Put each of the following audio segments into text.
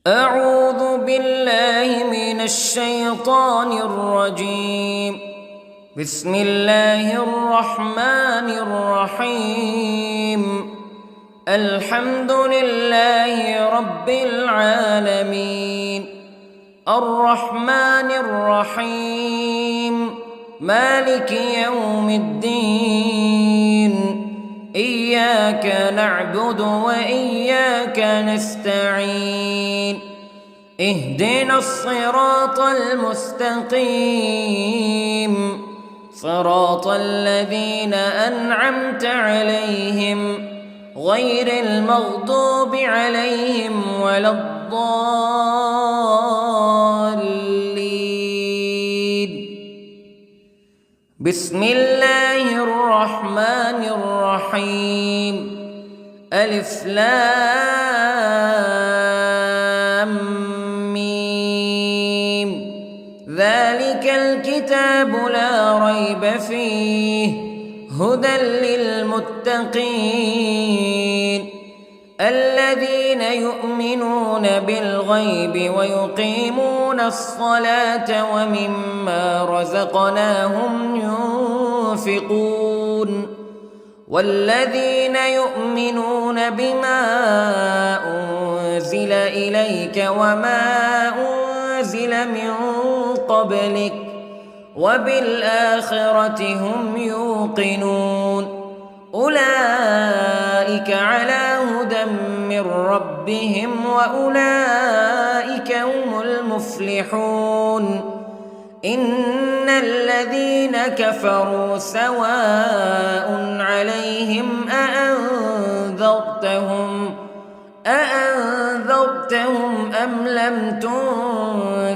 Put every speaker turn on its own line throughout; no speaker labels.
أعوذ بالله من الشيطان الرجيم. بسم الله الرحمن الرحيم. الحمد لله رب العالمين، الرحمن الرحيم، مالك يوم الدين. إياك نعبد وإياك نستعين. اهدنا الصراط المستقيم، صراط الذين أنعمت عليهم غير المغضوب عليهم ولا الضالين. بسم الله الرحمن الرحيم. ألف لام ميم. ذلك الكتاب لا ريب فيه هدى للمتقين الذين يؤمنون بالغيب ويقيمون الصلاة ومما رزقناهم ينفقون والذين يؤمنون بما أنزل إليك وما أنزل من قبلك وبالآخرة هم يوقنون. أولئك على هدى من ربهم وأولئك هم المفلحون. إن الذين كفروا سواء عليهم أأنذرتهم أم لم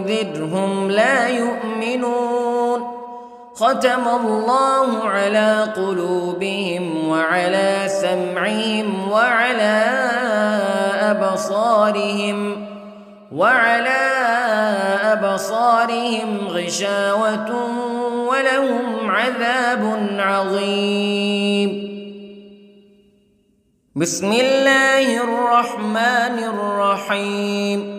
تنذرهم لا يؤمنون. ختم الله على قلوبهم وعلى سمعهم وعلى أبصارهم غشاوة ولهم عذاب عظيم. بسم الله الرحمن الرحيم.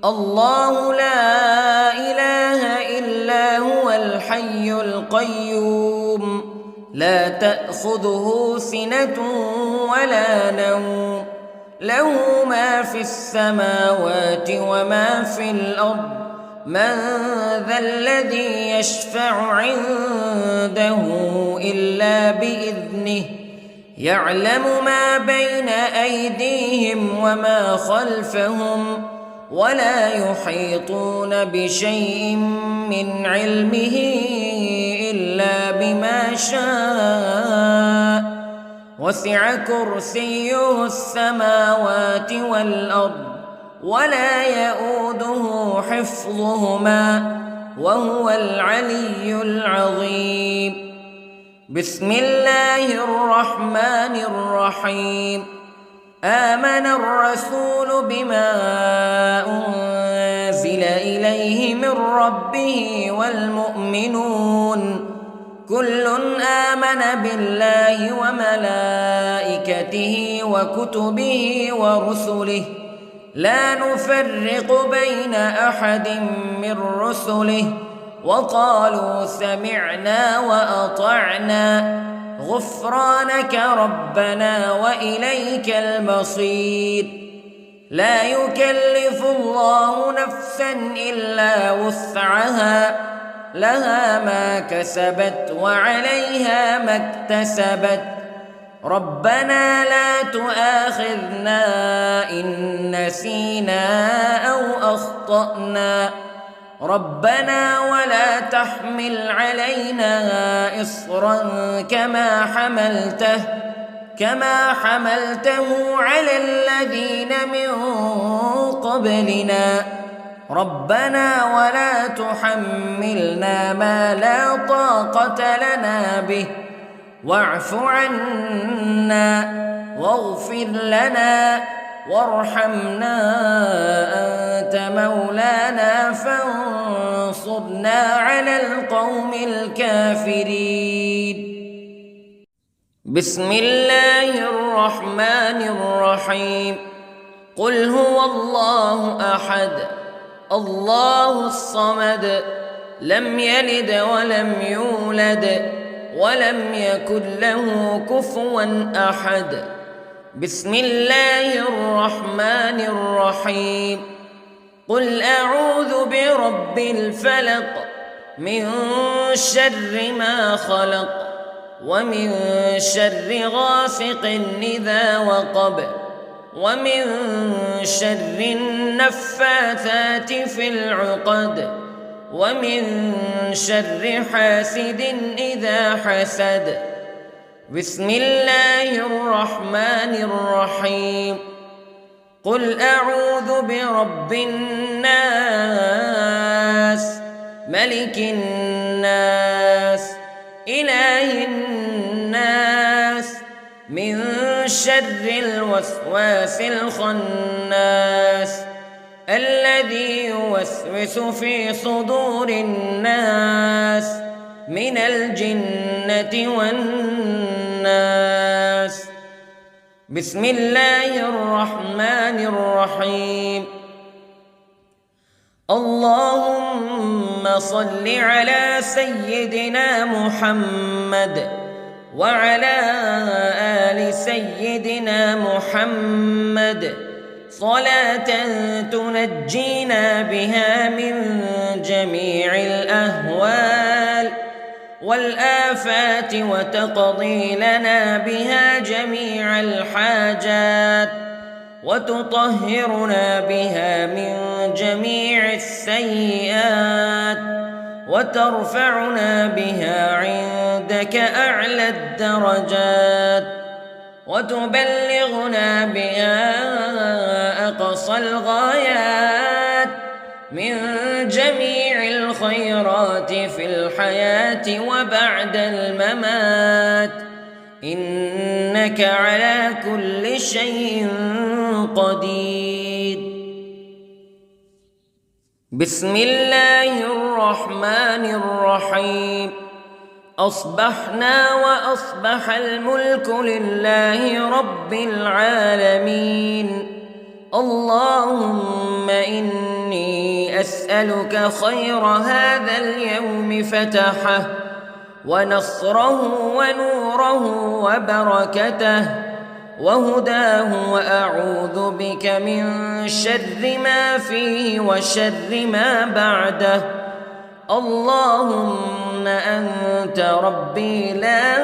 الله لا إله إلا هو الحي القيوم لا تأخذه سنة ولا نوم له ما في السماوات وما في الأرض. من ذا الذي يشفع عنده إلا بإذنه يعلم ما بين أيديهم وما خلفهم ولا يحيطون بشيء من علمه إلا بما شاء. وسع كرسيه السماوات والأرض ولا يؤوده حفظهما وهو العلي العظيم. بسم الله الرحمن الرحيم. آمن الرسول بما أنزل إليه من ربه والمؤمنون كل آمن بالله وملائكته وكتبه ورسله لا نفرق بين أحد من رسله وقالوا سمعنا وأطعنا غفرانك ربنا وإليك المصير. لا يكلف الله نفسا إلا وسعها لها ما كسبت وعليها ما اكتسبت. ربنا لا تؤاخذنا إن نسينا أو أخطأنا ربنا ولا تحمل علينا إصرا كما حملته على الذين من قبلنا ربنا ولا تحملنا ما لا طاقة لنا به واعف عنا واغفر لنا وارحمنا أنت مولانا فانصرنا على القوم الكافرين. بسم الله الرحمن الرحيم. قل هو الله أحد الله الصمد لم يلد ولم يولد ولم يكن له كفوا أحد. بسم الله الرحمن الرحيم. قل أعوذ برب الفلق من شر ما خلق ومن شر غاسق إذا وقب ومن شر النفاثات في العقد ومن شر حاسد إذا حسد. بسم الله الرحمن الرحيم. قل أعوذ برب الناس ملك الناس إله الناس من شر الوسواس الخناس الذي يوسوس في صدور الناس من الجنة والناس. بسم الله الرحمن الرحيم. اللهم صل على سيدنا محمد وعلى آل سيدنا محمد صلاة تنجينا بها من جميع الأهوال والآفات وتقضي لنا بها جميع الحاجات وتطهرنا بها من جميع السيئات وترفعنا بها عندك أعلى الدرجات وتبلغنا بها أقصى الغايات من جميع الخيرات في الحياة وبعد الممات إنك على كل شيء قدير. بسم الله الرحمن الرحيم. أصبحنا وأصبح الملك لله رب العالمين. اللهم إني أسألك خير هذا اليوم فتحه ونصره ونوره وبركته وهداه وأعوذ بك من شر ما فيه وشر ما بعده. اللهم أنت ربي لا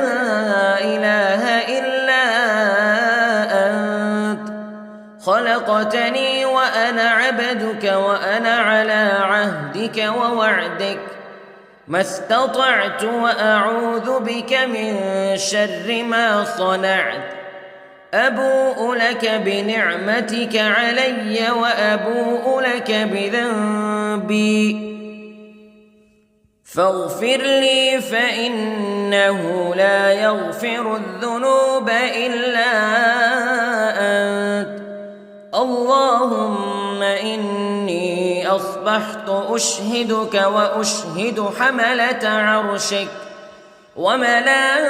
إله إلا أنت خلقتني وأنا عبدك وأنا على عهدك ووعدك ما استطعت وأعوذ بك من شر ما صنعت. أبوء لك بنعمتك علي وأبوء لك بذنبي فاغفر لي فإنه لا يغفر الذنوب إلا أنت. اللهم إني أصبحت أشهدك وأشهد حملة عرشك وملائكتك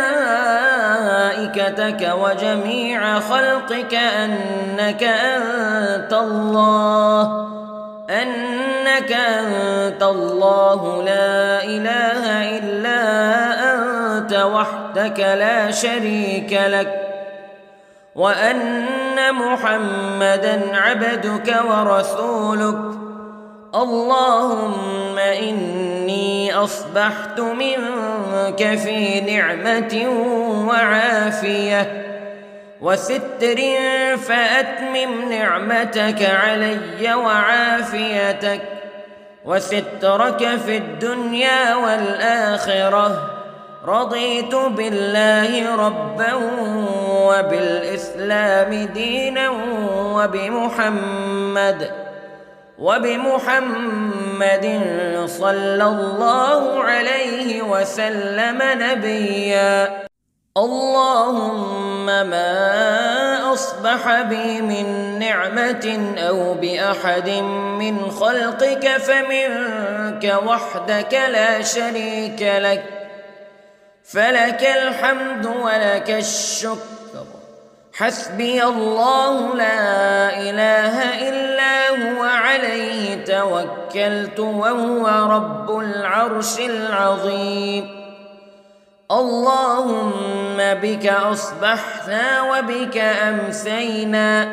وجميع خلقك أنك أنت الله لا إله إلا أنت وحدك لا شريك لك وأن محمدًا عبدك ورسولك. اللهم إني أصبحت منك في نعمة وعافية وستر فأتمم نعمتك علي وعافيتك وسترك في الدنيا والآخرة. رضيت بالله ربا وبالإسلام دينا وبمحمد صلى الله عليه وسلم نبيا. اللهم ما أصبح بي من نعمة أو بأحد من خلقك فمنك وحدك لا شريك لك فلك الحمد ولك الشكر حسبي الله لا إله إلا هو عليه توكلت وهو رب العرش العظيم. اللهم بك أصبحنا وبك أمسينا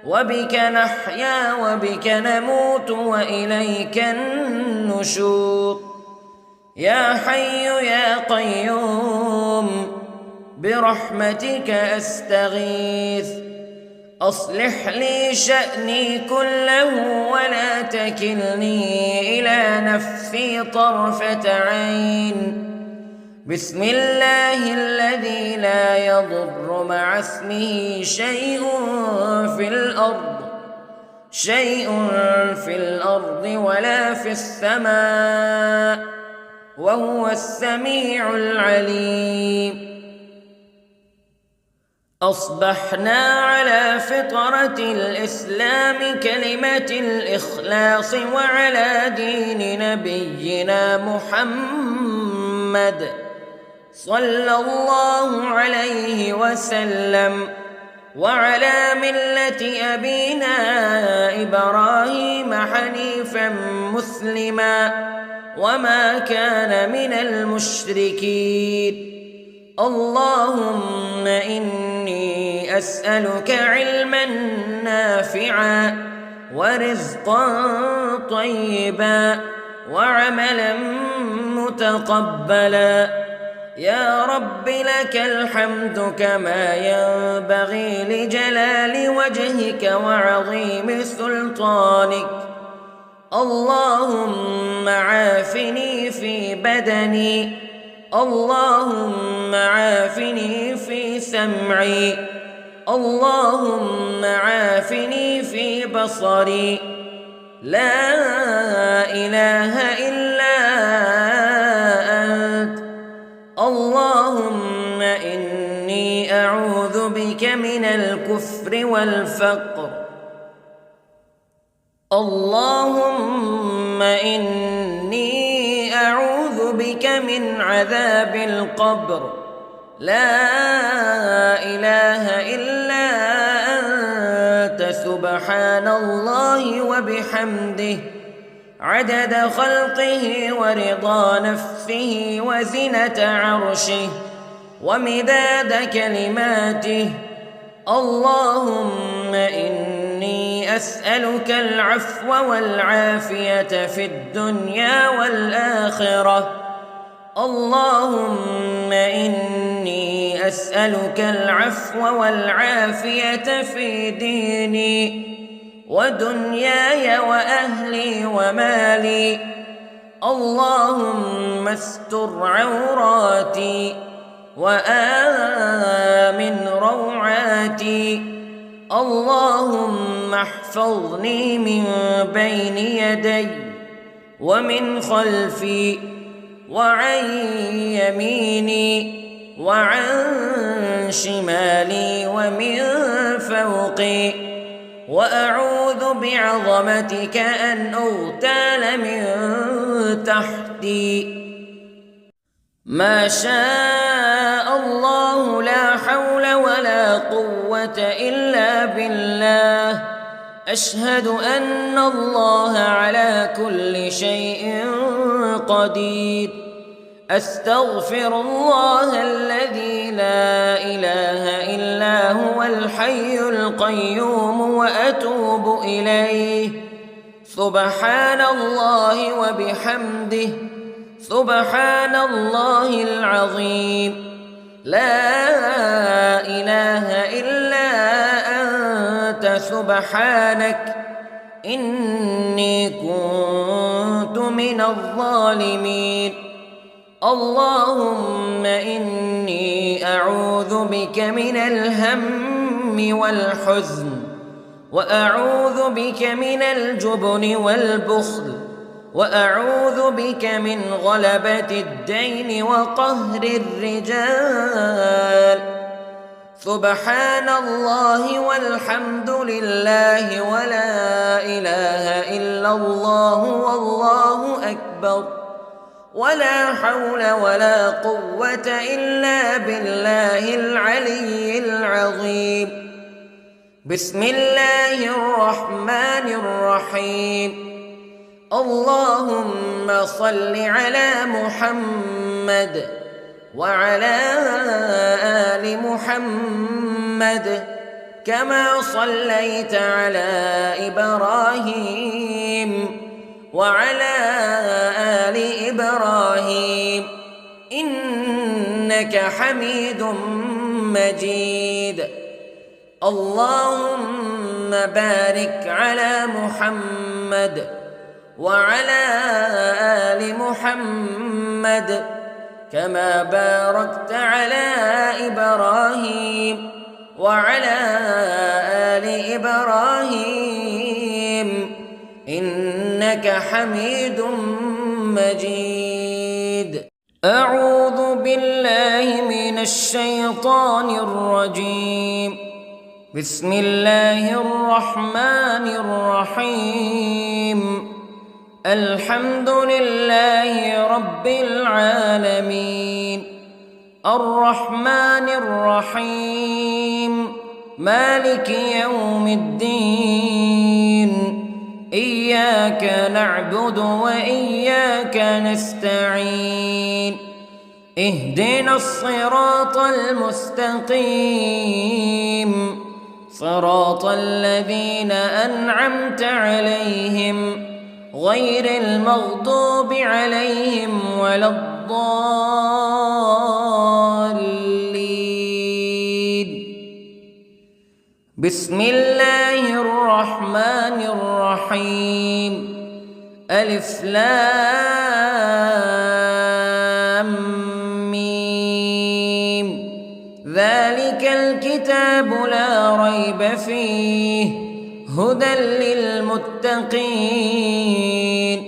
وبك نحيا وبك نموت وإليك النشور. يا حي يا قيوم برحمتك أستغيث، أصلح لي شأني كله ولا تكلني إلى نفسي طرفة عين. بسم الله الذي لا يضر مع اسمه شيء في الأرض ولا في السماء وهو السميع العليم. أصبحنا على فطرة الإسلام كلمة الإخلاص وعلى دين نبينا محمد صلى الله عليه وسلم وعلى ملة أبينا إبراهيم حنيفا مسلما وما كان من المشركين. اللهم إني أسألك علما نافعا ورزقا طيبا وعملا متقبلا. يا رب لك الحمد كما ينبغي لجلال وجهك وعظيم سلطانك. اللهم عافني في بدني، اللهم عافني في سمعي، اللهم عافني في بصري. لا إله إلا أنت. اللهم إني أعوذ بك من الكفر والفقر. اللهم إني أعوذ بك من عذاب القبر. لا إله إلا أنت سبحان الله وبحمده عدد خلقه ورضا نفسه وزنة عرشه ومداد كلماته. اللهم إني أسألك العفو والعافية في الدنيا والآخرة. اللهم إني أسألك العفو والعافية في ديني ودنياي وأهلي ومالي. اللهم استر عوراتي وآمن روعاتي. اللهم احفظني من بين يدي ومن خلفي وعن يميني وعن شمالي ومن فوقي، وأعوذ بعظمتك أن أغتال من تحتي. ما شاء الله لا حول ولا قوة إلا بالله. أشهد أن الله على كل شيء قدير. أستغفر الله الذي لا إله إلا هو الحي القيوم وأتوب إليه. سبحان الله وبحمده سبحان الله العظيم. لا إله إلا أنت سبحانك إني كنت من الظالمين. اللهم إني أعوذ بك من الهم والحزن، وأعوذ بك من الجبن والبخل، وأعوذ بك من غلبة الدين وقهر الرجال. سبحان الله والحمد لله ولا إله إلا الله والله أكبر. ولا حول ولا قوة إلا بالله العلي العظيم. بسم الله الرحمن الرحيم. اللهم صل على محمد وعلى آل محمد كما صليت على إبراهيم وعلى آل إبراهيم إنك حميد مجيد. اللهم بارك على محمد وعلى آل محمد كما باركت على إبراهيم وعلى آل إبراهيم إنك حميد مجيد. أعوذ بالله من الشيطان الرجيم. بسم الله الرحمن الرحيم. الحمد لله رب العالمين الرحمن الرحيم مالك يوم الدين إياك نعبد وإياك نستعين اهدنا الصراط المستقيم صراط الذين أنعمت عليهم غير المغضوب عليهم ولا الضالين. بسم الله الرحمن الرحيم. ألف لام ميم. ذلك الكتاب لا ريب فيه هدى للمتقين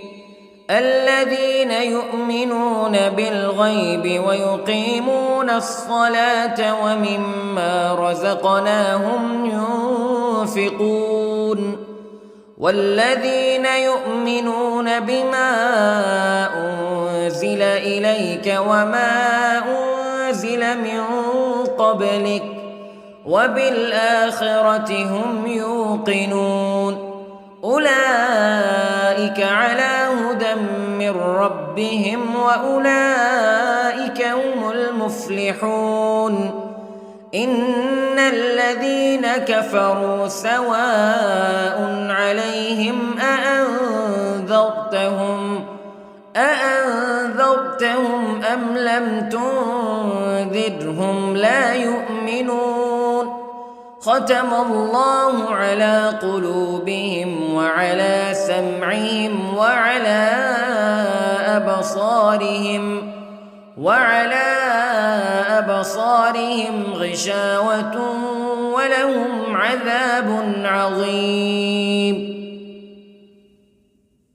الذين يؤمنون بالغيب ويقيمون الصلاة ومما رزقناهم ينفقون والذين يؤمنون بما أنزل إليك وما أنزل من قبلك وبالآخرة هم يوقنون أولئك على هدى من ربهم وأولئك هم المفلحون. إن الذين كفروا سواء عليهم أأنذرتهم أم لم تنذرهم لا يؤمنون. ختم الله على قلوبهم وعلى سمعهم وعلى أبصارهم غشاوة ولهم عذاب عظيم.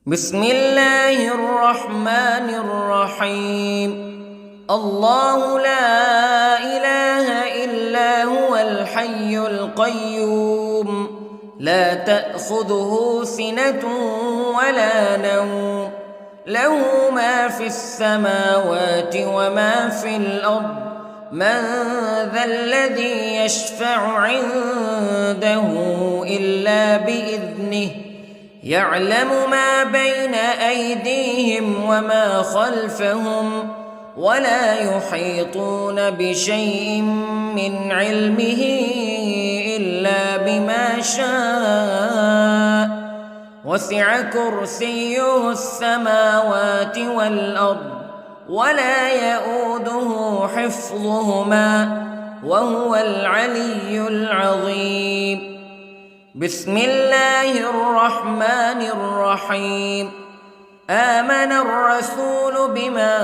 بسم الله الرحمن الرحيم. الله لا إله إلا هو الحي القيوم لا تأخذه سنة ولا نوم له ما في السماوات وما في الأرض من ذا الذي يشفع عنده إلا بإذنه يعلم ما بين أيديهم وما خلفهم ولا يحيطون بشيء من علمه إلا بما شاء وسع كرسيه السماوات والأرض ولا يؤوده حفظهما وهو العلي العظيم. بسم الله الرحمن الرحيم. آمن الرسول بما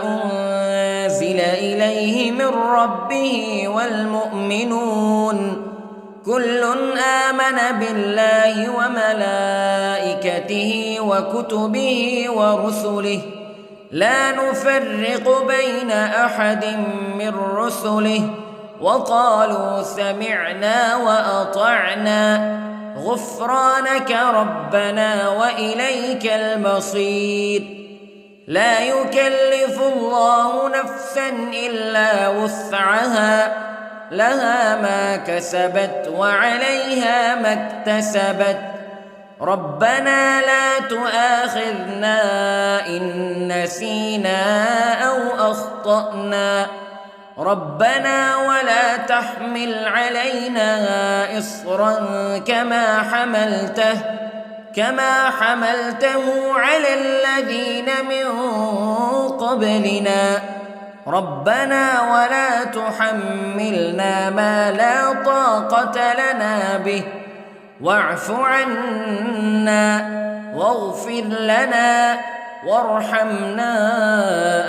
أنزل إليه من ربه والمؤمنون كل آمن بالله وملائكته وكتبه ورسله لا نفرق بين أحد من رسله وقالوا سمعنا وأطعنا غفرانك ربنا وإليك المصير. لا يكلف الله نفسا إلا وسعها لها ما كسبت وعليها ما اكتسبت ربنا لا تؤاخذنا إن نسينا أو أخطأنا ربنا ولا تحمل علينا إصرا كما حملته على الذين من قبلنا ربنا ولا تحملنا ما لا طاقة لنا به واعف عنا واغفر لنا وارحمنا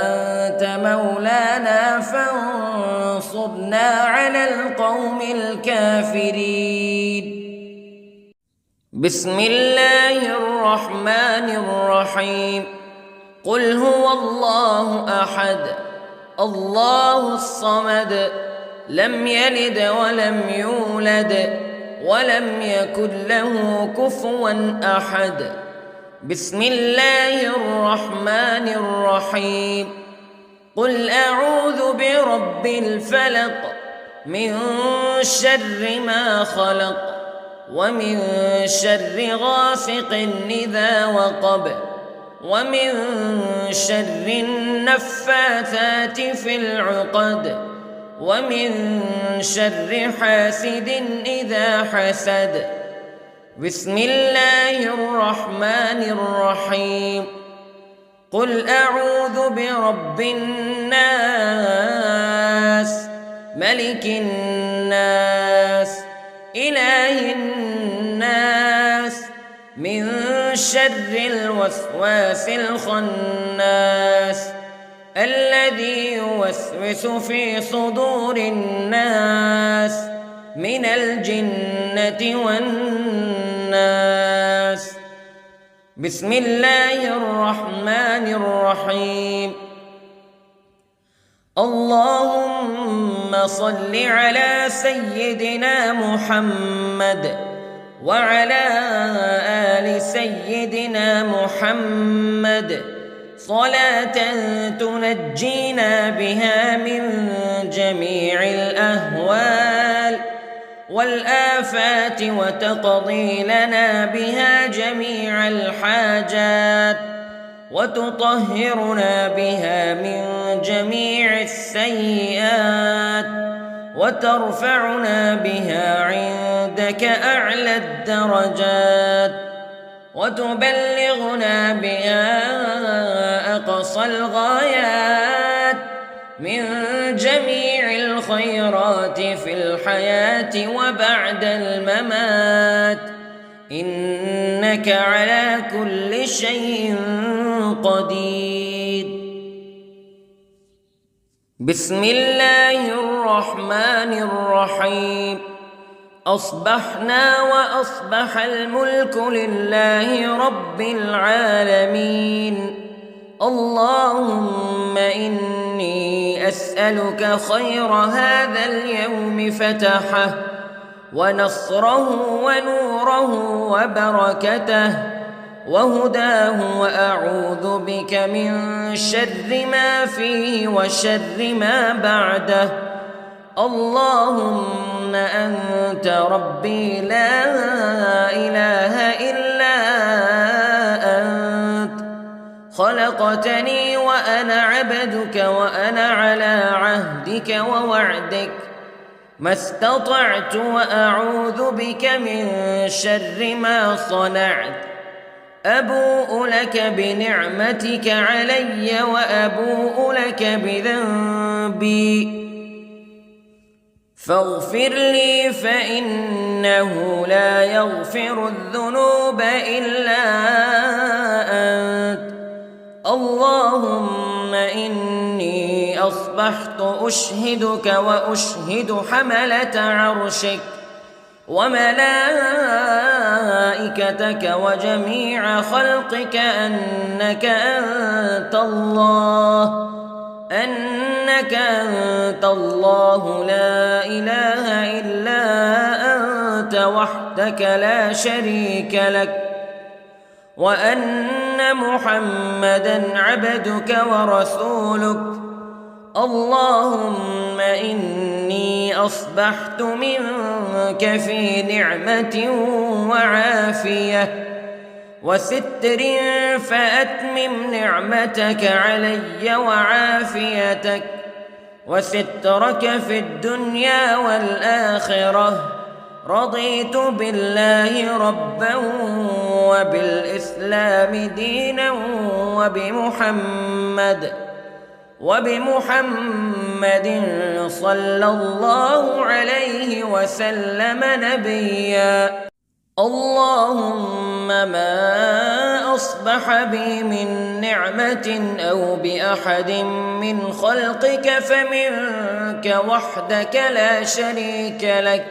أنت مولانا فانصرنا على القوم الكافرين. بسم الله الرحمن الرحيم. قل هو الله أحد الله الصمد لم يلد ولم يولد ولم يكن له كفوا أحد. بسم الله الرحمن الرحيم. قل أعوذ برب الفلق من شر ما خلق ومن شر غاسق إذا وقب ومن شر النفاثات في العقد ومن شر حاسد إذا حسد. بسم الله الرحمن الرحيم. قل أعوذ برب الناس ملك الناس إله الناس من شر الوسواس الخناس الذي يوسوس في صدور الناس من الجنة والناس. بسم الله الرحمن الرحيم. اللهم صل على سيدنا محمد وعلى آل سيدنا محمد صلاة تنجينا بها من جميع الأهوال والآفات وتقضي لنا بها جميع الحاجات وتطهرنا بها من جميع السيئات وترفعنا بها عندك أعلى الدرجات وتبلغنا بها أقصى الغايات من جميع الخيرات في الحياة وبعد الممات إنك على كل شيء قدير. بسم الله الرحمن الرحيم. أصبحنا وأصبح الملك لله رب العالمين. اللهم إني أسألك خير هذا اليوم فتحه ونصره ونوره وبركته وهداه وأعوذ بك من شر ما فيه وشر ما بعده. اللهم أنت ربي لا إله إلا أنت خلقتني وأنا عبدك وأنا على عهدك ووعدك ما استطعت وأعوذ بك من شر ما صنعت. أبوء لك بنعمتك علي وأبوء لك بذنبي فاغفر لي فإنه لا يغفر الذنوب إلا أنت. اللهم إني أصبحت أشهدك وأشهد حملة عرشك وملائكتك وجميع خلقك أنك أنت الله لا إله إلا أنت وحدك لا شريك لك وأن أن محمدًا عبدك ورسولك. اللهم إني أصبحت منك في نعمة وعافية وستر، فأتمم نعمتك علي وعافيتك وسترك في الدنيا والآخرة. رضيت بالله ربًا وبالإسلام دينًا وبمحمد صلى الله عليه وسلم نبيًا. اللهم ما أصبح بي من نعمة أو بأحد من خلقك فمنك وحدك لا شريك لك،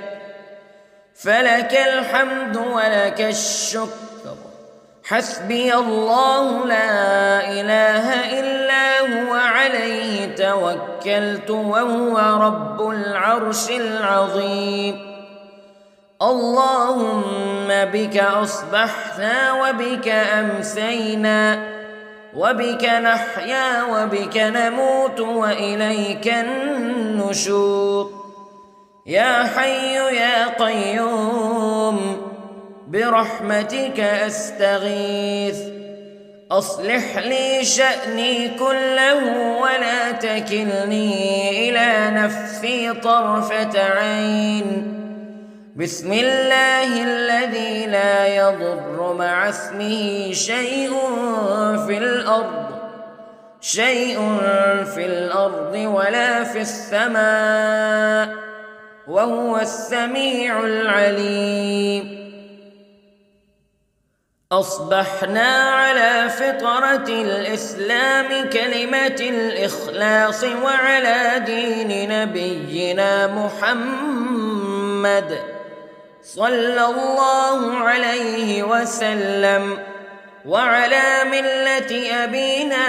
فلك الحمد ولك الشكر. حسبي الله لا إله إلا هو، عليه توكلت وهو رب العرش العظيم. اللهم بك أصبحنا وبك أمسينا وبك نحيا وبك نموت وإليك النشور. يا حي يا قيوم برحمتك أستغيث، أصلح لي شأني كله ولا تكلني إلى نفسي طرفة عين. بسم الله الذي لا يضر مع اسمه شيء في الأرض ولا في السماء، وهو السميع العليم. أصبحنا على فطرة الإسلام كلمة الإخلاص وعلى دين نبينا محمد صلى الله عليه وسلم، وعلى ملة أبينا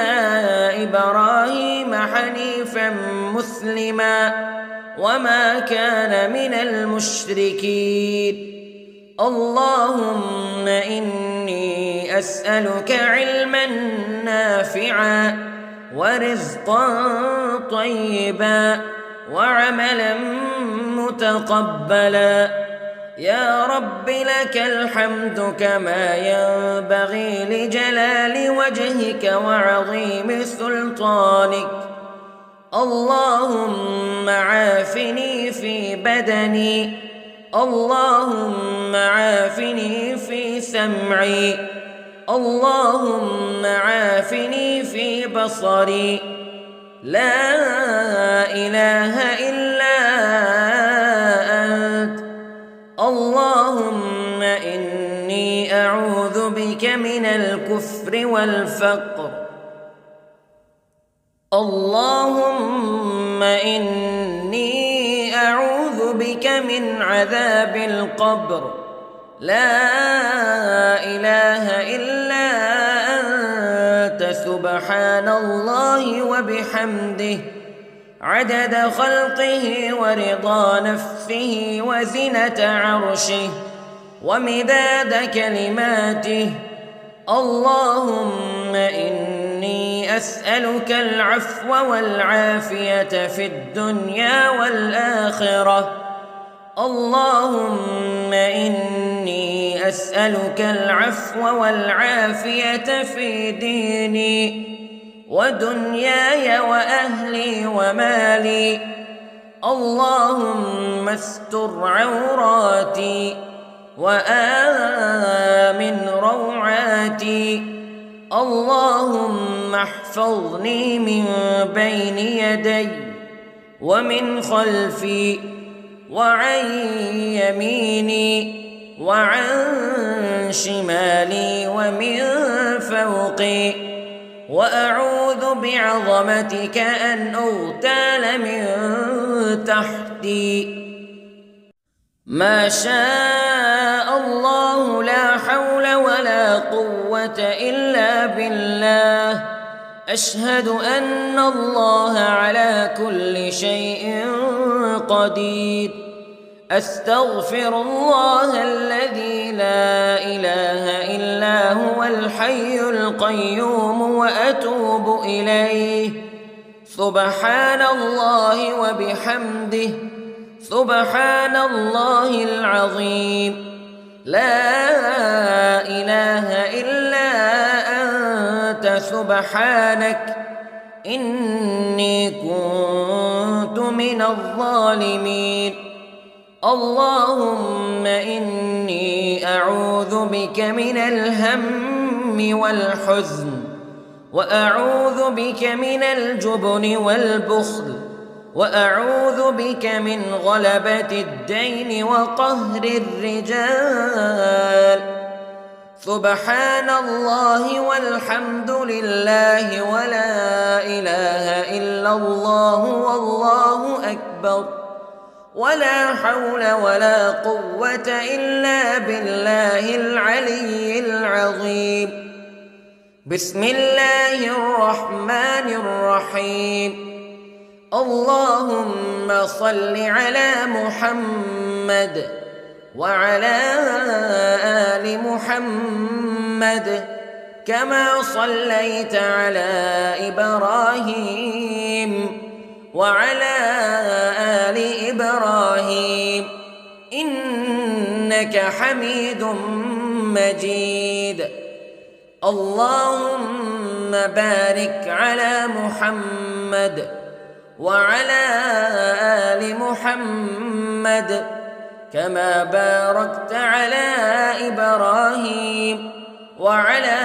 إبراهيم حنيفا مسلما وما كان من المشركين. اللهم إني أسألك علما نافعا ورزقا طيبا وعملا متقبلا. يا رب لك الحمد كما ينبغي لجلال وجهك وعظيم سلطانك. اللهم عافني في بدني، اللهم عافني في سمعي، اللهم عافني في بصري. لا إله إلا أنت. اللهم إني أعوذ بك من الكفر والفقر. اللهم إني أعوذ بك من عذاب القبر. لا إله إلا أنت، سبحان الله وبحمده، عدد خلقه ورضا نفسه وزنة عرشه ومداد كلماته. اللهم إني أسألك العفو والعافية في الدنيا والآخرة. اللهم إني أسألك العفو والعافية في ديني ودنياي وأهلي ومالي. اللهم استر عوراتي وآمن روعاتي. اللهم احفظني من بين يدي ومن خلفي وعن يميني وعن شمالي ومن فوقي، وأعوذ بعظمتك أن أغتال من تحتي. ما شاء الله، لا حول ولا قوة إلا بالله. أشهد أن الله على كل شيء قدير. أستغفر الله الذي لا إله إلا هو الحي القيوم وأتوب إليه. سبحان الله وبحمده، سبحان الله العظيم. لا إله إلا أنت سبحانك إني كنت من الظالمين. اللهم إني أعوذ بك من الهم والحزن، وأعوذ بك من الجبن والبخل، وأعوذ بك من غلبة الدين وقهر الرجال. سبحان الله والحمد لله ولا إله إلا الله والله أكبر، ولا حول ولا قوة إلا بالله العلي العظيم. بسم الله الرحمن الرحيم. اللهم صل على محمد وعلى آل محمد كما صليت على إبراهيم وعلى آل إبراهيم إنك حميد مجيد. اللهم بارك على محمد وعلى آل محمد كما باركت على إبراهيم وعلى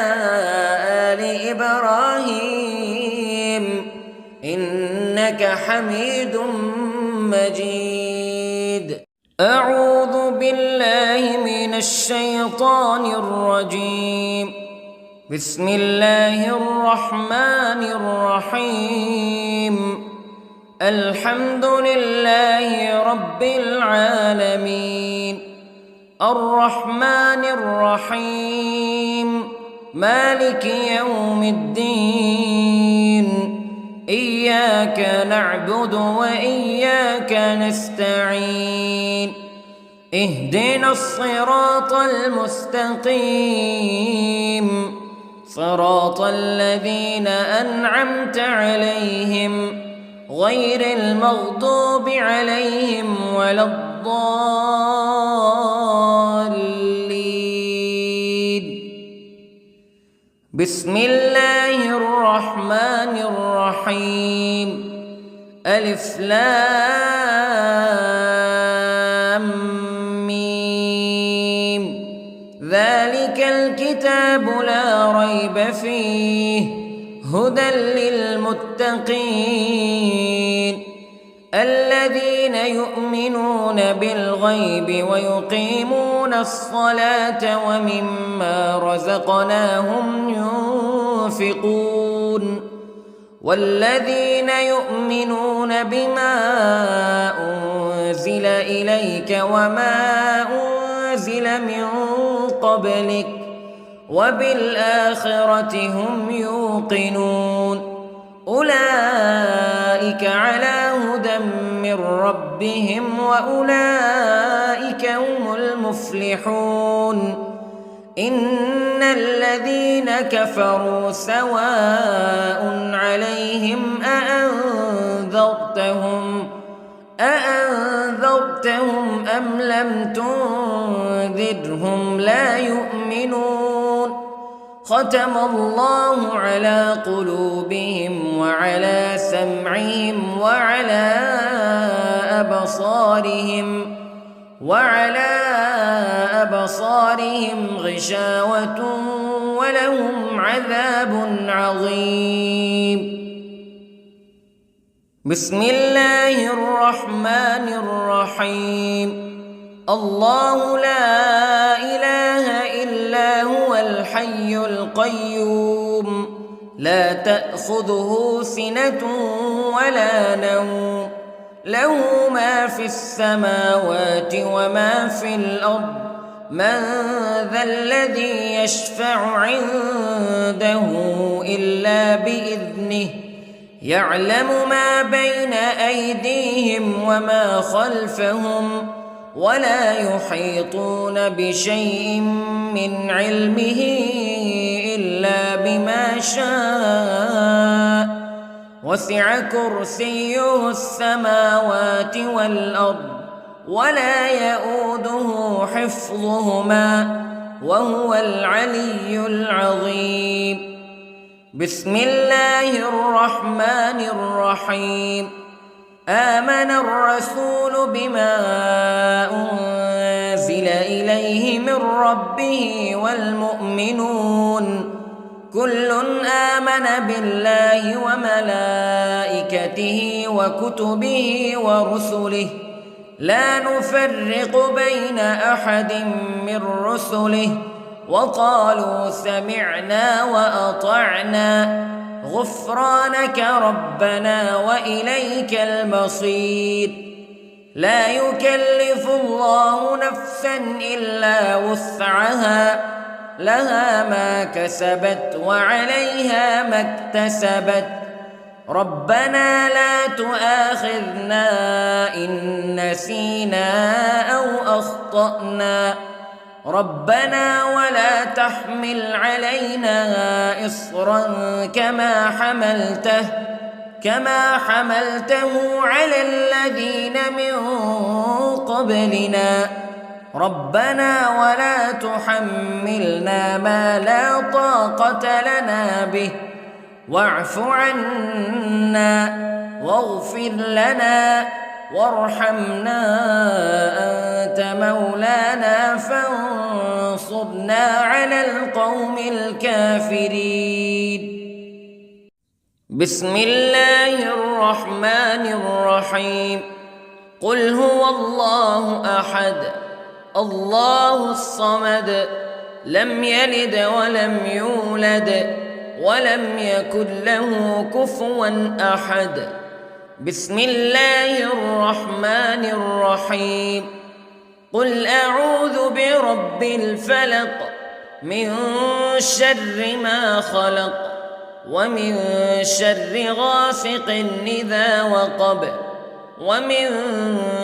آل إبراهيم إنك حميد مجيد. أعوذ بالله من الشيطان الرجيم. بسم الله الرحمن الرحيم. الحمد لله رب العالمين، الرحمن الرحيم، مالك يوم الدين. إياك نعبد وإياك نستعين. اهدنا الصراط المستقيم، صراط الذين أنعمت عليهم غير المغضوب عليهم ولا الضالين. بسم الله الرحمن الرحيم. ألف لام ميم. ذلك الكتاب لا ريب فيه هدى للمتقين الذين يؤمنون بالغيب ويقيمون الصلاة ومما رزقناهم ينفقون والذين يؤمنون بما أنزل إليك وما أنزل من قبلك وبالآخرة هم يوقنون أولئك على هدى من ربهم وأولئك هم المفلحون. إن الذين كفروا سواء عليهم أأنذرتهم أم لم تنذرهم لا يؤمنون. ختم الله على قلوبهم وعلى سمعهم وعلى أبصارهم غشاوة ولهم عذاب عظيم. بسم الله الرحمن الرحيم. الله لا إله إلا هو الحي القيوم لا تأخذه سنة ولا نوم له ما في السماوات وما في الأرض من ذا الذي يشفع عنده إلا بإذنه يعلم ما بين أيديهم وما خلفهم ولا يحيطون بشيء من علمه إلا بما شاء وسع كرسيه السماوات والأرض ولا يئوده حفظهما وهو العلي العظيم. بسم الله الرحمن الرحيم. آمن الرسول بما أنزل إليه من ربه والمؤمنون كل آمن بالله وملائكته وكتبه ورسله لا نفرق بين أحد من رسله وقالوا سمعنا وأطعنا غفرانك ربنا وإليك المصير. لا يكلف الله نفسا إلا وسعها لها ما كسبت وعليها ما اكتسبت ربنا لا تؤاخذنا إن نسينا أو أخطأنا ربنا ولا تحمل علينا إصرا كما حملته على الذين من قبلنا ربنا ولا تحملنا ما لا طاقة لنا به واعف عنا واغفر لنا وارحمنا أنت مولانا فانصرنا على القوم الكافرين. بسم الله الرحمن الرحيم. قل هو الله أحد الله الصمد لم يلد ولم يولد ولم يكن له كفوا أحد. بسم الله الرحمن الرحيم. قل أعوذ برب الفلق من شر ما خلق ومن شر غاسق إذا وقب ومن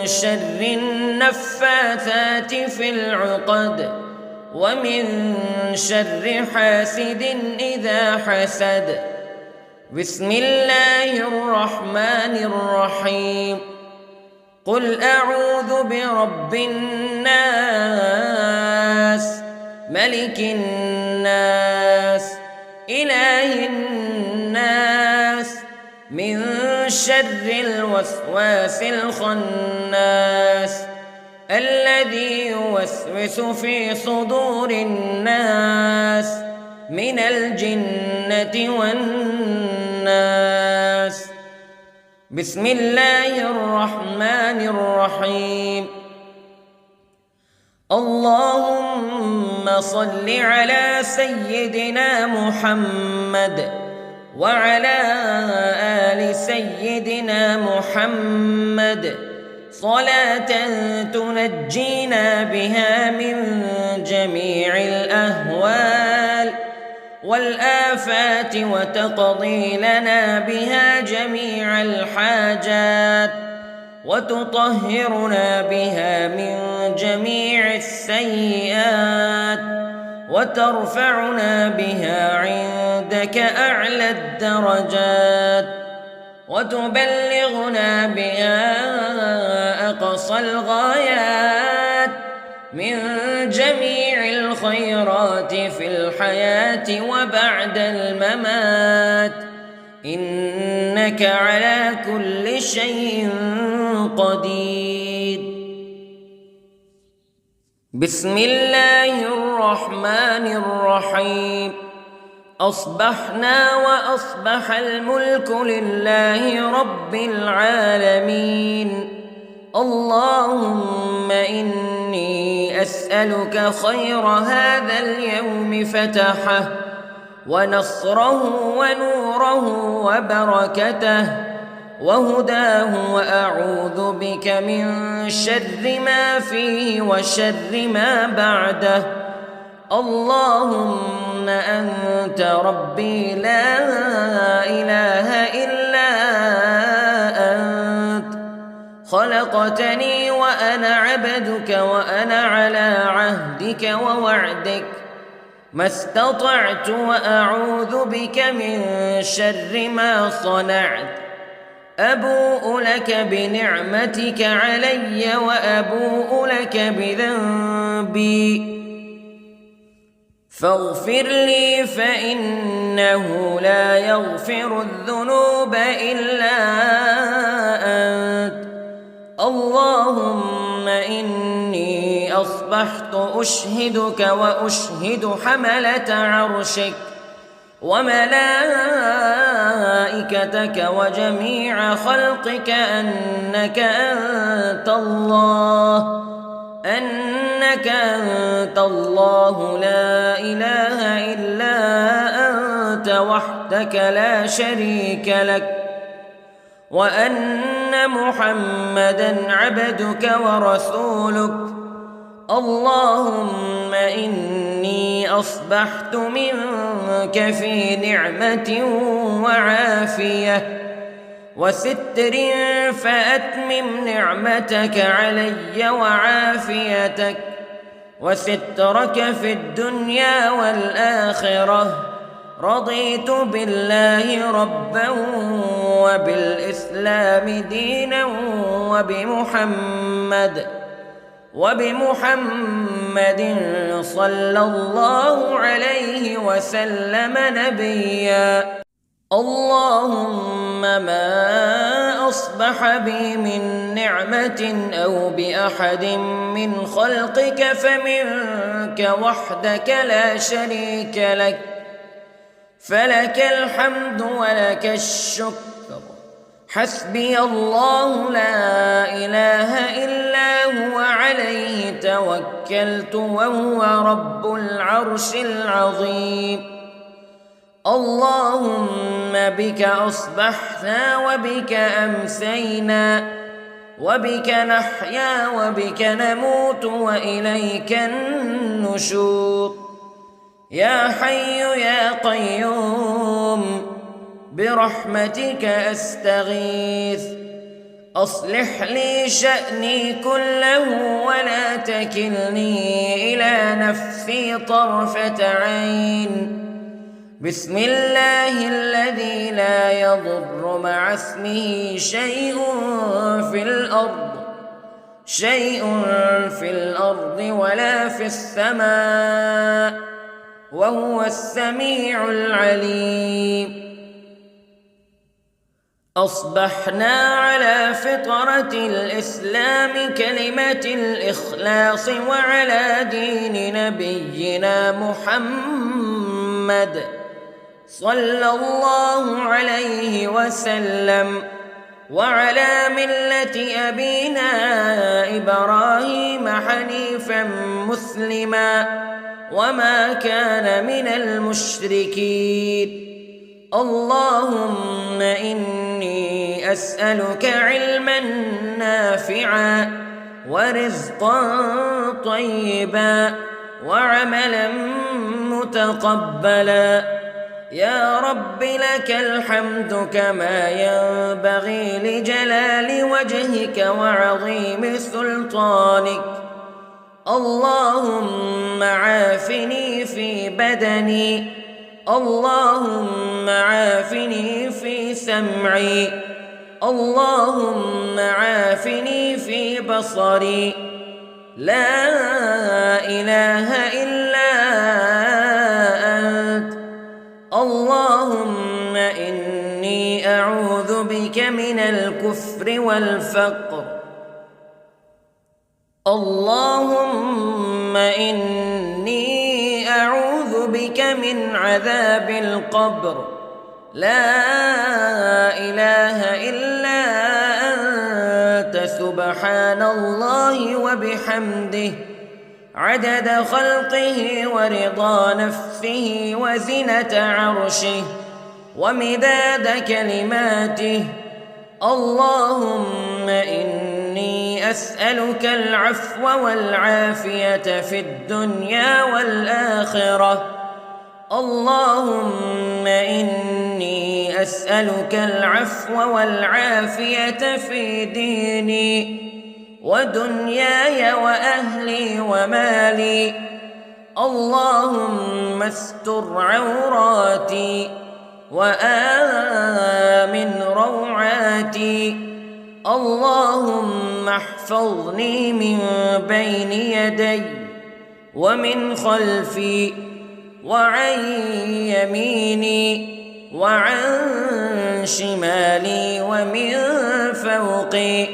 شر النفاثات في العقد ومن شر حاسد إذا حسد. بسم الله الرحمن الرحيم. قل أعوذ برب الناس ملك الناس إله الناس من شر الوسواس الخناس الذي يوسوس في صدور الناس من الجنة والناس. بسم الله الرحمن الرحيم. اللهم صل على سيدنا محمد وعلى آل سيدنا محمد صلاة تنجينا بها من جميع الأهوال والآفات وتقضي لنا بها جميع الحاجات وتطهرنا بها من جميع السيئات وترفعنا بها عندك أعلى الدرجات وتبلغنا بها أقصى الغايات من جميع الخيرات في الحياة وبعد الممات إنك على كل شيء قدير. بسم الله الرحمن الرحيم. أصبحنا وأصبح الملك لله رب العالمين. اللهم إني أسألك خير هذا اليوم فتحه ونصره ونوره وبركته وهداه وأعوذ بك من شر ما فيه وشر ما بعده. اللهم أنت ربي لا إله إلا أنت خلقتني وأنا عبدك وأنا على عهدك ووعدك ما استطعت وأعوذ بك من شر ما صنعت أبوء لك بنعمتك علي وأبوء لك بذنبي فاغفر لي فإنه لا يغفر الذنوب إلا أنت اللهم إني أصبحت أشهدك وأشهد حملة عرشك وملائكتك وجميع خلقك أنك أنت الله لا إله إلا أنت وحدك لا شريك لك وأن محمدًا عبدك ورسولك اللهم إني أصبحت منك في نعمة وعافية وستر فأتمم نعمتك علي وعافيتك وسترك في الدنيا والآخرة رضيت بالله ربا وبالإسلام دينا وبمحمد صلى الله عليه وسلم نبيا اللهم ما أصبح بي من نعمة أو بأحد من خلقك فمنك وحدك لا شريك لك فلك الحمد ولك الشكر حسبي الله لا إله إلا هو عليه توكلت وهو رب العرش العظيم اللهم بك أصبحنا وبك أمسينا وبك نحيا وبك نموت وإليك النشور يا حي يا قيوم برحمتك أستغيث أصلح لي شأني كله ولا تكلني إلى نفسي طرفة عين بسم الله الذي لا يضر مع اسمه شيء في الأرض ولا في السماء وهو السميع العليم أصبحنا على فطرة الإسلام كلمة الإخلاص وعلى دين نبينا محمد صلى الله عليه وسلم وعلى ملة أبينا إبراهيم حنيفا مسلما وما كان من المشركين اللهم إني أسألك علما نافعا ورزقا طيبا وعملا متقبلا يا رب لك الحمد كما ينبغي لجلال وجهك وعظيم سلطانك اللهم عافني في بدني اللهم عافني في سمعي اللهم عافني في بصري لا إله إلا أنت اللهم إني أعوذ بك من الكفر والفقر اللهم إني أعوذ بك من عذاب القبر لا إله إلا أنت سبحان الله وبحمده عدد خلقه ورضا نفسه وزنة عرشه ومداد كلماته اللهم إني أسألك العفو والعافية في الدنيا والآخرة اللهم إني أسألك العفو والعافية في ديني ودنياي وأهلي ومالي. اللهم استر عوراتي وآمن روعاتي. اللهم احفظني من بين يدي ومن خلفي وعن يميني وعن شمالي ومن فوقي،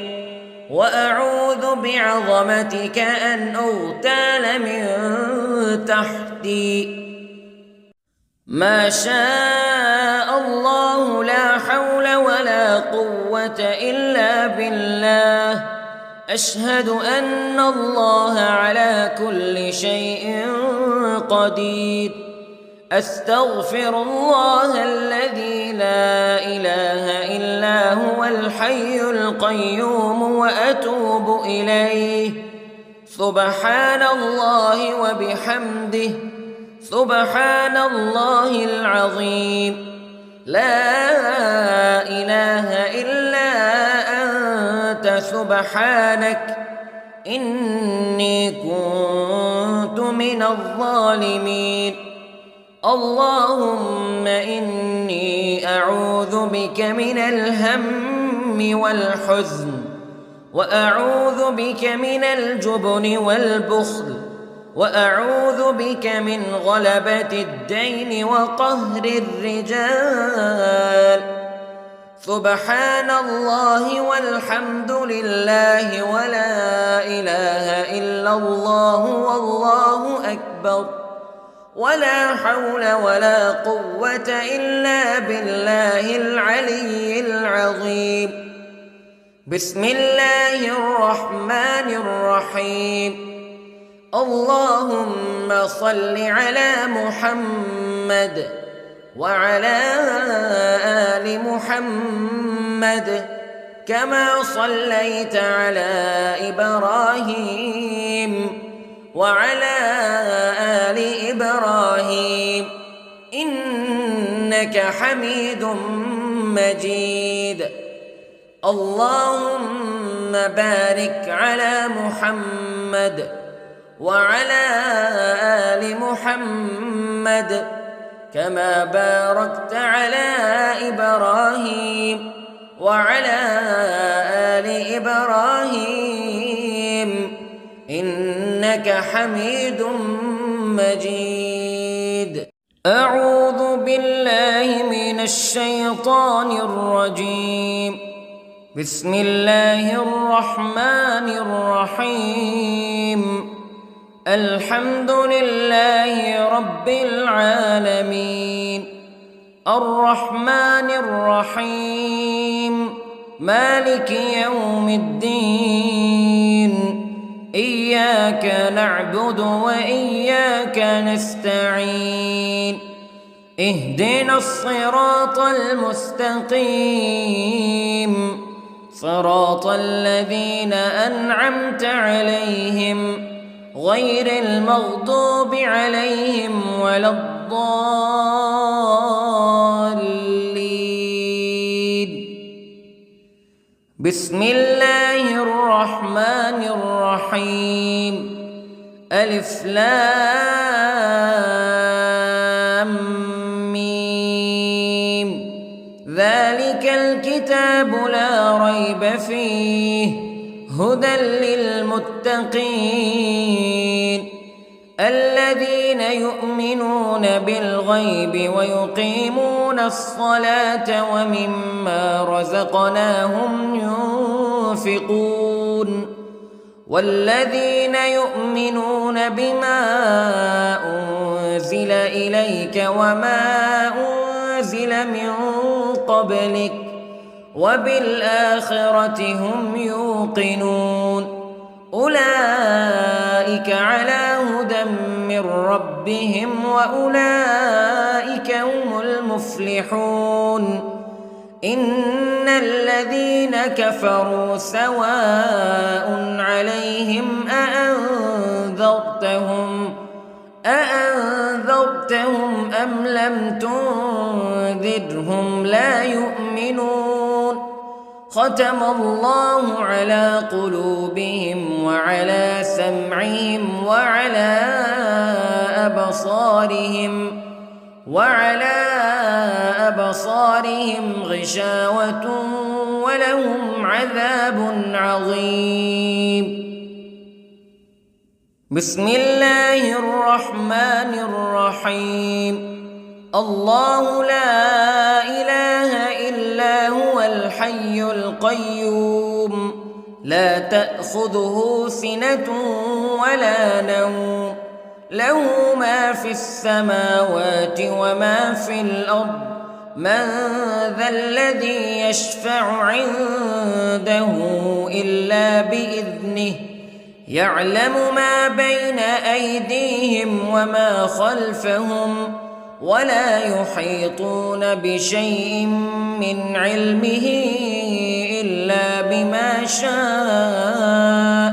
وأعوذ بعظمتك أن أغتال من تحتي. ما شاء الله لا حول ولا قوة إلا بالله. أشهد أن الله على كل شيء قدير. أستغفر الله الذي لا إله إلا هو الحي القيوم وأتوب إليه. سبحان الله وبحمده، سبحان الله العظيم. لا إله إلا أنت سبحانك إني كنت من الظالمين. اللهم إني أعوذ بك من الهم والحزن، وأعوذ بك من الجبن والبخل، وأعوذ بك من غلبة الدين وقهر الرجال. سبحان الله والحمد لله ولا إله إلا الله والله أكبر، ولا حول ولا قوة إلا بالله العلي العظيم. بسم الله الرحمن الرحيم. اللهم صل على محمد وعلى آل محمد كما صليت على إبراهيم وعلى آل إبراهيم إنك حميد مجيد. اللهم بارك على محمد وعلى آل محمد كما باركت على إبراهيم وعلى آل إبراهيم إنك حميد مجيد. أعوذ بالله من الشيطان الرجيم. بسم الله الرحمن الرحيم. الحمد لله رب العالمين، الرحمن الرحيم، مالك يوم الدين. إياك نعبد وإياك نستعين. اهدنا الصراط المستقيم، صراط الذين أنعمت عليهم غير المغضوب عليهم ولا الضالين. بسم الله الرحمن الرحيم. ألف لام ميم. ذلك الكتاب لا ريب فيه هدى للمتقين الذين يؤمنون بالغيب ويقيمون الصلاة ومما رزقناهم ينفقون والذين يؤمنون بما أنزل إليك وما أنزل من قبلك وبالآخرة هم يوقنون أولئك على هدى من ربهم وأولئك هم المفلحون إن الذين كفروا سواء عليهم أأنذرتهم أم لم تنذرهم تنذرهم لا يؤمنون ختم الله على قلوبهم وعلى سمعهم وعلى أبصارهم غشاوة ولهم عذاب عظيم. بسم الله الرحمن الرحيم. الله لا إله إلا هو الحي القيوم لا تأخذه سنة ولا نوم له ما في السماوات وما في الأرض من ذا الذي يشفع عنده إلا بإذنه يعلم ما بين أيديهم وما خلفهم ولا يحيطون بشيء من علمه إلا بما شاء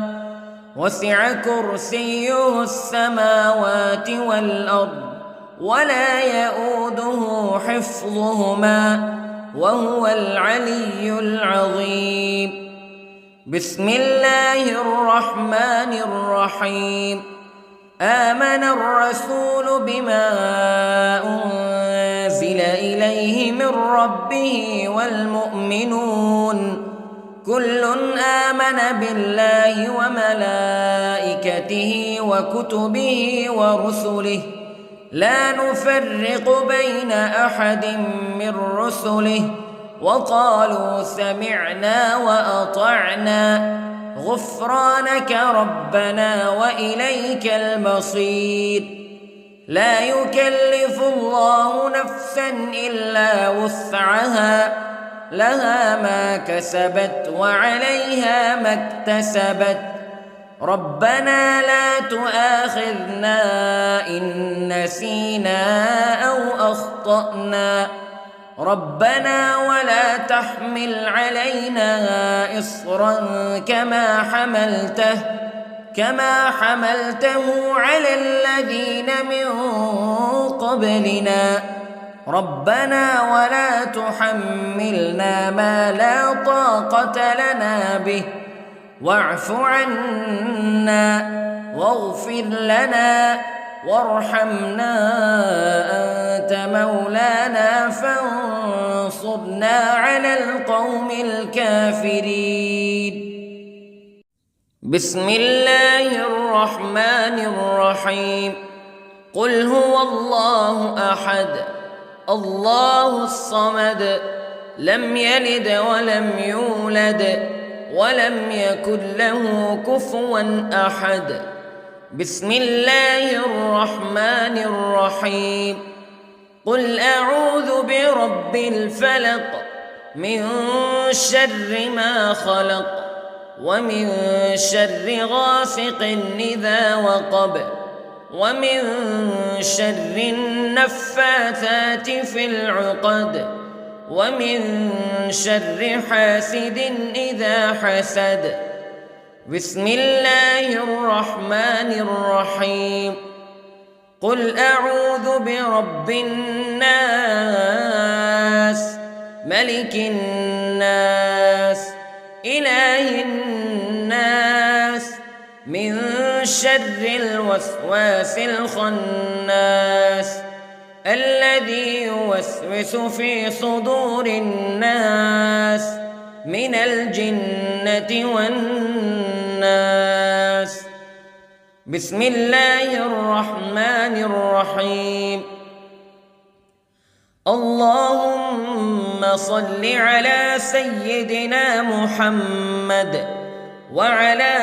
وسع كرسيه السماوات والأرض ولا يؤوده حفظهما وهو العلي العظيم. بسم الله الرحمن الرحيم. آمن الرسول بما أنزل إليه من ربه والمؤمنون كل آمن بالله وملائكته وكتبه ورسله لا نفرق بين أحد من رسله وقالوا سمعنا وأطعنا غفرانك ربنا وإليك المصير. لا يكلف الله نفسا إلا وسعها لها ما كسبت وعليها ما اكتسبت ربنا لا تؤاخذنا إن نسينا أو أخطأنا ربنا ولا تحمل علينا إصرا كما حملته على الذين من قبلنا ربنا ولا تحملنا ما لا طاقة لنا به واعف عنا واغفر لنا وارحمنا أنت مولانا فانصرنا على القوم الكافرين. بسم الله الرحمن الرحيم. قل هو الله أحد الله الصمد لم يلد ولم يولد ولم يكن له كفوا أحد. بسم الله الرحمن الرحيم. قل أعوذ برب الفلق من شر ما خلق ومن شر غاسق إذا وقب ومن شر النفاثات في العقد ومن شر حاسد إذا حسد. بسم الله الرحمن الرحيم. قل أعوذ برب الناس ملك الناس إله الناس من شر الوسواس الخناس الذي يوسوس في صدور الناس من الجنة والناس. بسم الله الرحمن الرحيم. اللهم صل على سيدنا محمد وعلى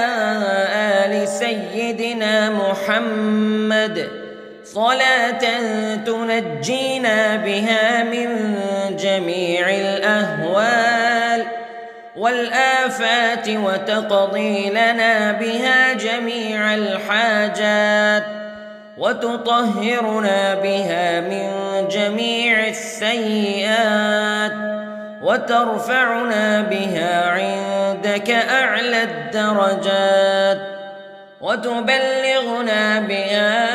آل سيدنا محمد صلاة تنجينا بها من جميع الأهوال والآفات وتقضي لنا بها جميع الحاجات وتطهرنا بها من جميع السيئات وترفعنا بها عندك أعلى الدرجات وتبلغنا بها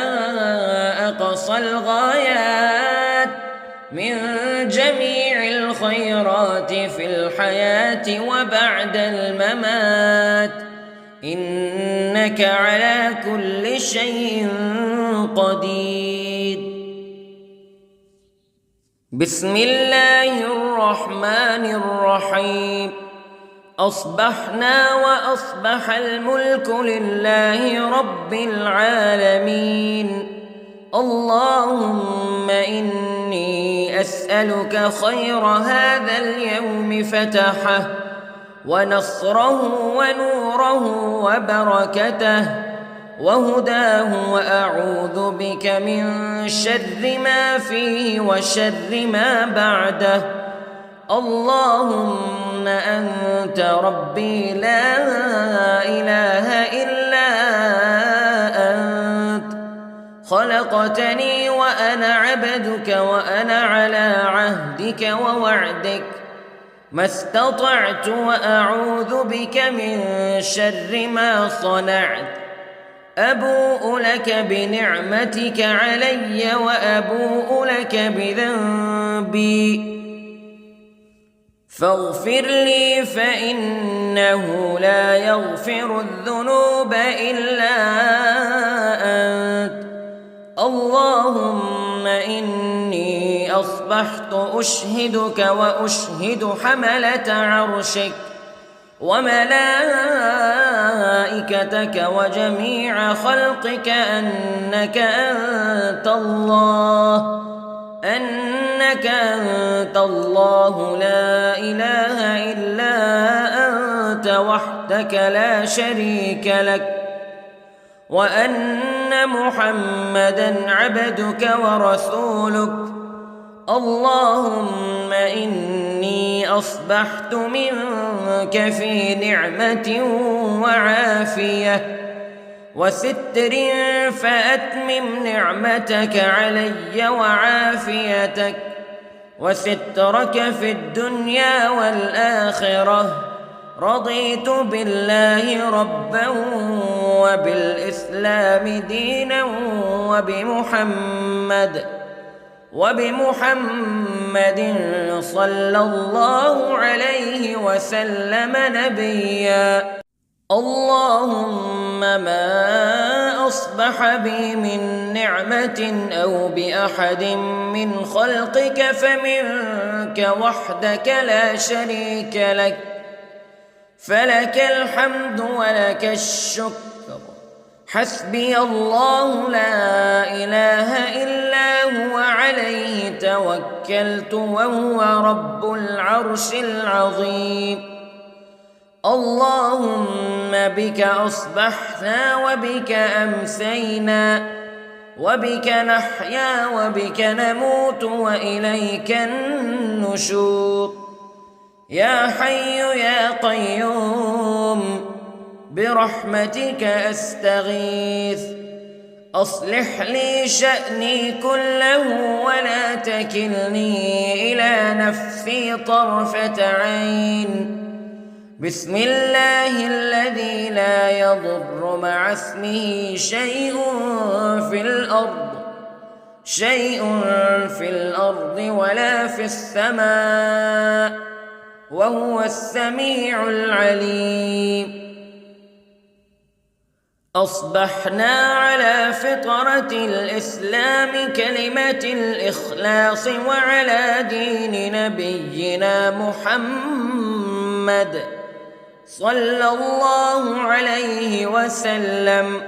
أقصى الغايات من جميع الخيرات في الحياة وبعد الممات، إنك على كل شيء قدير. بسم الله الرحمن الرحيم. أصبحنا وأصبح الملك لله رب العالمين. اللهم إني أسألك خير هذا اليوم فتحه ونصره ونوره وبركته وهداه، وأعوذ بك من شر ما فيه وشر ما بعده. اللهم أنت ربي لا إله إلا أنت، خلقتني وأنا عبدك وأنا على عهدك ووعدك ما استطعت، وأعوذ بك من شر ما صنعت. أبوء لك بنعمتك علي وأبوء لك بذنبي فاغفر لي، فإنه لا يغفر الذنوب إلا أنت. اللهم إني أصبحت أشهدك وأشهد حملة عرشك وملائكتك وجميع خلقك أنك أنت الله لا إله إلا أنت وحدك لا شريك لك، وأن محمدًا عبدك ورسولك. اللهم إني أصبحت منك في نعمة وعافية وستر، فأتمم نعمتك علي وعافيتك وسترك في الدنيا والآخرة. رضيت بالله ربا وبالإسلام دينا وبمحمد صلى الله عليه وسلم نبيا. اللهم ما أصبح بي من نعمة أو بأحد من خلقك فمنك وحدك لا شريك لك، فلك الحمد ولك الشكر. حسبي الله لا إله إلا هو عليه توكلت وهو رب العرش العظيم. اللهم بك أصبحنا وبك أمسينا وبك نحيا وبك نموت وإليك النشور. يا حي يا قيوم برحمتك أستغيث، أصلح لي شأني كله ولا تكلني إلى نفسي طرفة عين. بسم الله الذي لا يضر مع اسمه شيء في الأرض ولا في السماء، وهو السميع العليم. أصبحنا على فطرة الإسلام كلمة الإخلاص وعلى دين نبينا محمد صلى الله عليه وسلم،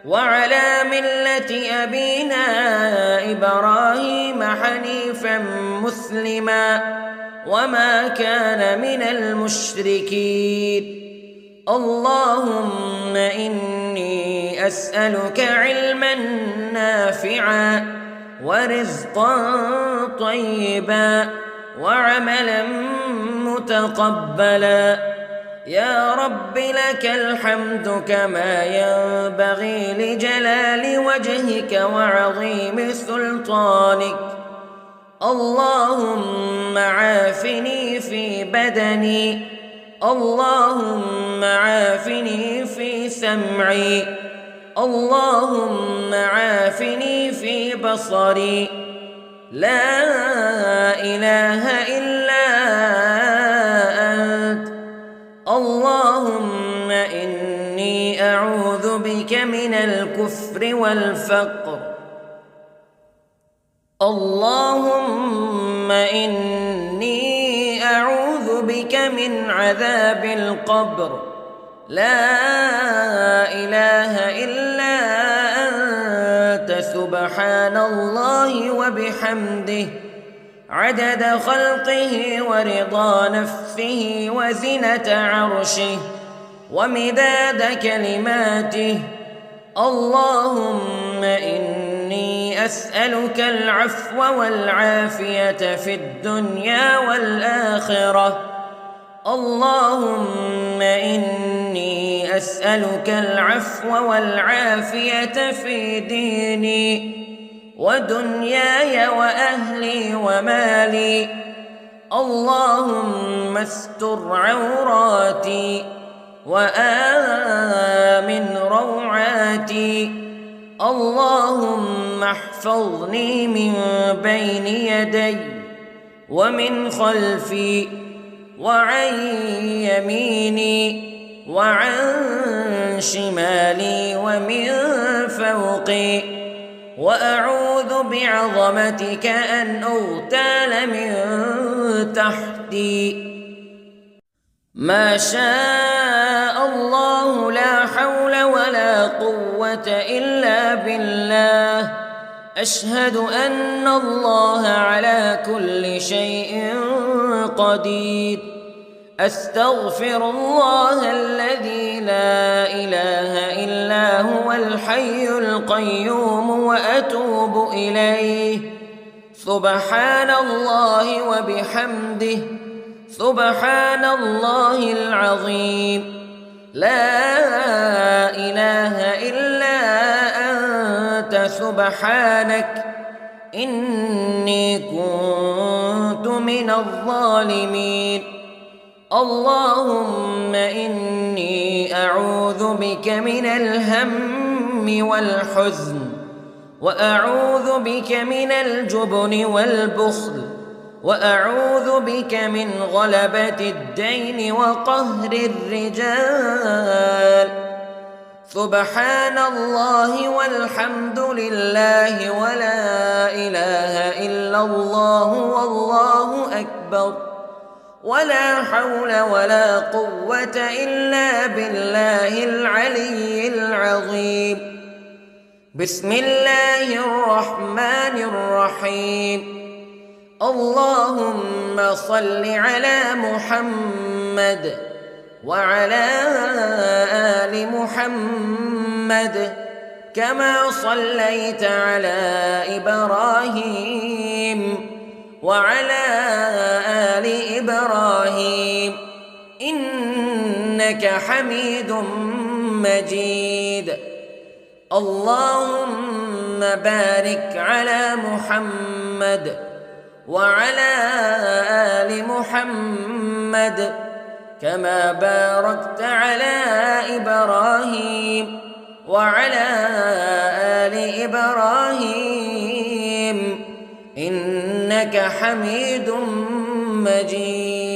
وعلى ملة أبينا إبراهيم حنيفا مسلما وما كان من المشركين. اللهم إني أسألك علما نافعا ورزقا طيبا وعملا متقبلا. يا رب لك الحمد كما ينبغي لجلال وجهك وعظيم سلطانك. اللهم عافني في بدني، اللهم عافني في سمعي، اللهم عافني في بصري. لا إله والكفر والفقر. اللهم إني أعوذ بك من عذاب القبر، لا إله إلا أنت سبحان الله وبحمده عدد خلقه ورضا نفسه وزنة عرشه ومداد كلماته. اللهم إني أسألك العفو والعافية في الدنيا والآخرة. اللهم إني أسألك العفو والعافية في ديني ودنياي وأهلي ومالي. اللهم استر عوراتي وآمن روعاتي. اللهم احفظني من بين يدي ومن خلفي وعن يميني وعن شمالي ومن فوقي، وأعوذ بعظمتك أن أغتال من تحتي. ما شاء الله لا حول ولا قوة إلا بالله. أشهد أن الله على كل شيء قدير. أستغفر الله الذي لا إله إلا هو الحي القيوم وأتوب إليه. سبحان الله وبحمده سبحان الله العظيم. لا إله إلا أنت سبحانك إني كنت من الظالمين. اللهم إني أعوذ بك من الهم والحزن، وأعوذ بك من الجبن والبخل، وأعوذ بك من غلبة الدين وقهر الرجال. سبحان الله والحمد لله ولا إله إلا الله والله أكبر، ولا حول ولا قوة إلا بالله العلي العظيم. بسم الله الرحمن الرحيم. اللهم صل على محمد وعلى آل محمد كما صليت على إبراهيم وعلى آل إبراهيم إنك حميد مجيد. اللهم بارك على محمد وعلى آل محمد كما باركت على إبراهيم وعلى آل إبراهيم إنك حميد مجيد.